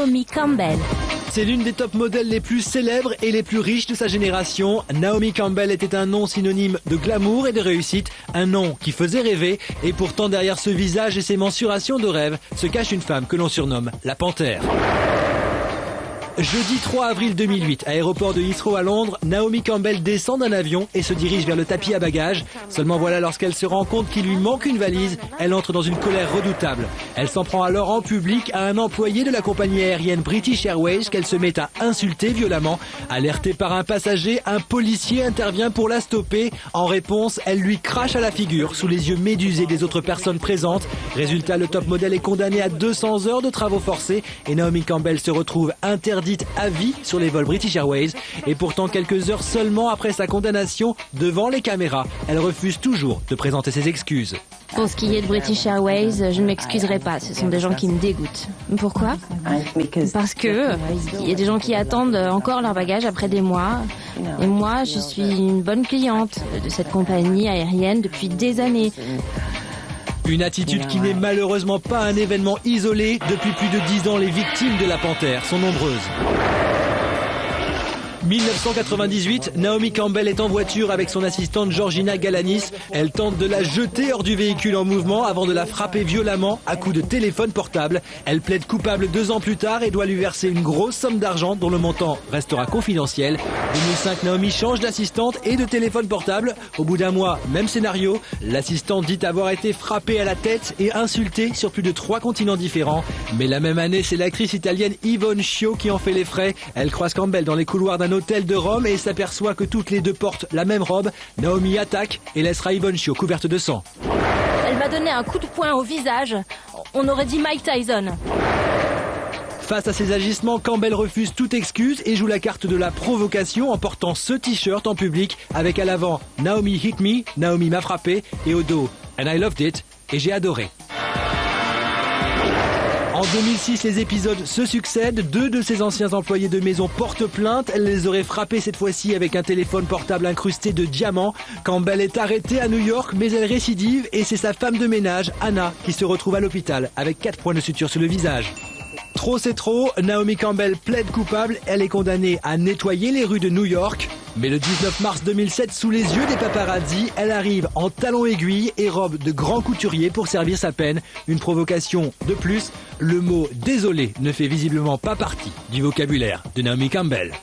Naomi Campbell. C'est l'une des top modèles les plus célèbres et les plus riches de sa génération. Naomi Campbell était un nom synonyme de glamour et de réussite, un nom qui faisait rêver. Et pourtant, derrière ce visage et ces mensurations de rêve, se cache une femme que l'on surnomme la Panthère. Jeudi 3 avril 2008, aéroport de Heathrow à Londres, Naomi Campbell descend d'un avion et se dirige vers le tapis à bagages. Seulement voilà, lorsqu'elle se rend compte qu'il lui manque une valise, elle entre dans une colère redoutable. Elle s'en prend alors en public à un employé de la compagnie aérienne British Airways qu'elle se met à insulter violemment. Alertée par un passager, un policier intervient pour la stopper. En réponse, elle lui crache à la figure sous les yeux médusés des autres personnes présentes. Résultat, le top modèle est condamné à 200 heures de travaux forcés et Naomi Campbell se retrouve interdite à vie sur les vols British Airways. Et pourtant, quelques heures seulement après sa condamnation, devant les caméras, elle refuse toujours de présenter ses excuses. Pour ce qui est de British Airways, je ne m'excuserai pas. Ce sont des gens qui me dégoûtent. Pourquoi ? Parce que il y a des gens qui attendent encore leur bagage après des mois. Et moi, je suis une bonne cliente de cette compagnie aérienne depuis des années. Une attitude qui n'est malheureusement pas un événement isolé. Depuis plus de 10 ans, les victimes de la Panthère sont nombreuses. 1998, Naomi Campbell est en voiture avec son assistante Georgina Galanis. Elle tente de la jeter hors du véhicule en mouvement avant de la frapper violemment à coups de téléphone portable. Elle plaide coupable 2 ans plus tard et doit lui verser une grosse somme d'argent dont le montant restera confidentiel. 2005, Naomi change d'assistante et de téléphone portable. Au bout d'un mois, même scénario. L'assistante dit avoir été frappée à la tête et insultée sur plus de 3 continents différents. Mais la même année, c'est l'actrice italienne Yvonne Chio qui en fait les frais. Elle croise Campbell dans les couloirs d'un hôtel de Rome et s'aperçoit que toutes les deux portent la même robe. Naomi attaque et laissera Yvonne Chio couverte de sang. Elle m'a donné un coup de poing au visage. On aurait dit Mike Tyson. Face à ces agissements, Campbell refuse toute excuse et joue la carte de la provocation en portant ce t-shirt en public avec à l'avant Naomi hit me, Naomi m'a frappé et au dos And I loved it et j'ai adoré. En 2006, les épisodes se succèdent. 2 de ses anciens employés de maison portent plainte. Elle les aurait frappés cette fois-ci avec un téléphone portable incrusté de diamants. Campbell est arrêtée à New York, mais elle récidive et c'est sa femme de ménage, Anna, qui se retrouve à l'hôpital avec 4 points de suture sur le visage. Trop c'est trop, Naomi Campbell plaide coupable. Elle est condamnée à nettoyer les rues de New York. Mais le 19 mars 2007, sous les yeux des paparazzi, elle arrive en talons aiguilles et robe de grand couturier pour servir sa peine. Une provocation de plus. Le mot « désolé » ne fait visiblement pas partie du vocabulaire de Naomi Campbell.